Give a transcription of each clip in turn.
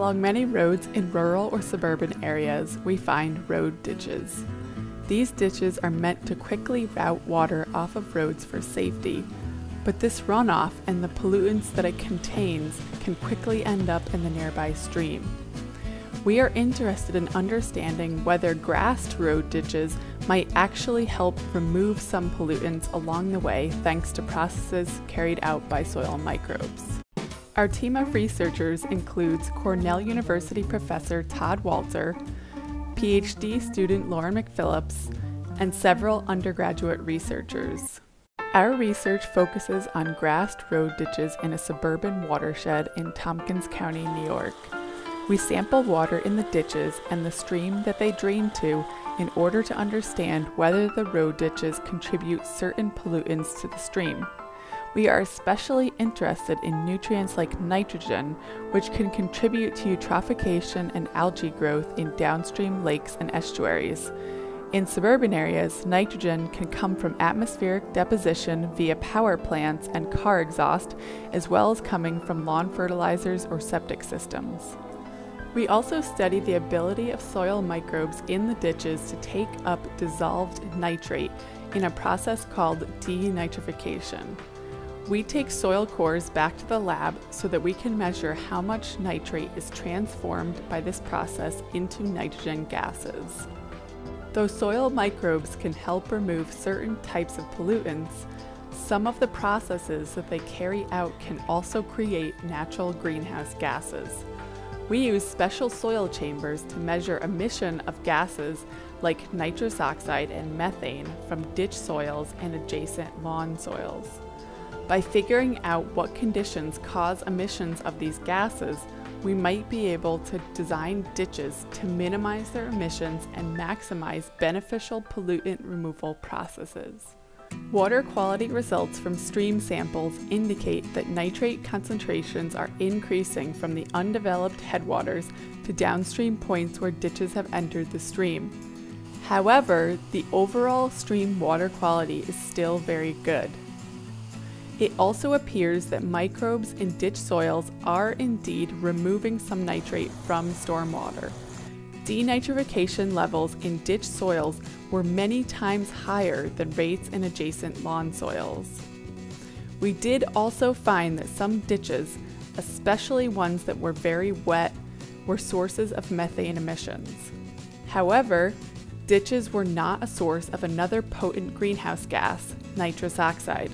Along many roads in rural or suburban areas, we find road ditches. These ditches are meant to quickly route water off of roads for safety, but this runoff and the pollutants that it contains can quickly end up in the nearby stream. We are interested in understanding whether grassed road ditches might actually help remove some pollutants along the way thanks to processes carried out by soil microbes. Our team of researchers includes Cornell University professor Todd Walter, PhD student Lauren McPhillips, and several undergraduate researchers. Our research focuses on grassed road ditches in a suburban watershed in Tompkins County, New York. We sample water in the ditches and the stream that they drain to in order to understand whether the road ditches contribute certain pollutants to the stream. We are especially interested in nutrients like nitrogen, which can contribute to eutrophication and algae growth in downstream lakes and estuaries. In suburban areas, nitrogen can come from atmospheric deposition via power plants and car exhaust, as well as coming from lawn fertilizers or septic systems. We also study the ability of soil microbes in the ditches to take up dissolved nitrate in a process called denitrification. We take soil cores back to the lab so that we can measure how much nitrate is transformed by this process into nitrogen gases. Though soil microbes can help remove certain types of pollutants, some of the processes that they carry out can also create natural greenhouse gases. We use special soil chambers to measure emission of gases like nitrous oxide and methane from ditch soils and adjacent lawn soils. By figuring out what conditions cause emissions of these gases, we might be able to design ditches to minimize their emissions and maximize beneficial pollutant removal processes. Water quality results from stream samples indicate that nitrate concentrations are increasing from the undeveloped headwaters to downstream points where ditches have entered the stream. However, the overall stream water quality is still very good. It also appears that microbes in ditch soils are indeed removing some nitrate from stormwater. Denitrification levels in ditch soils were many times higher than rates in adjacent lawn soils. We did also find that some ditches, especially ones that were very wet, were sources of methane emissions. However, ditches were not a source of another potent greenhouse gas, nitrous oxide.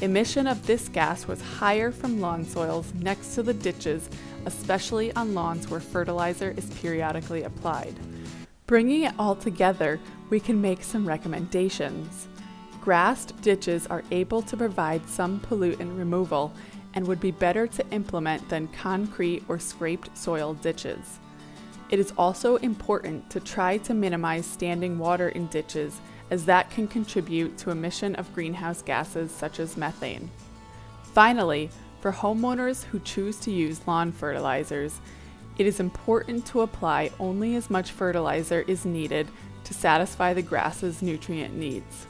Emission of this gas was higher from lawn soils next to the ditches, especially on lawns where fertilizer is periodically applied. Bringing it all together, we can make some recommendations. Grassed ditches are able to provide some pollutant removal and would be better to implement than concrete or scraped soil ditches. It is also important to try to minimize standing water in ditches, as that can contribute to emission of greenhouse gases such as methane. Finally, for homeowners who choose to use lawn fertilizers, it is important to apply only as much fertilizer is needed to satisfy the grass's nutrient needs.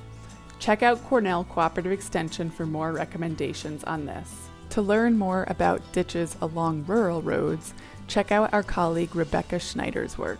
Check out Cornell Cooperative Extension for more recommendations on this. To learn more about ditches along rural roads, check out our colleague Rebecca Schneider's work.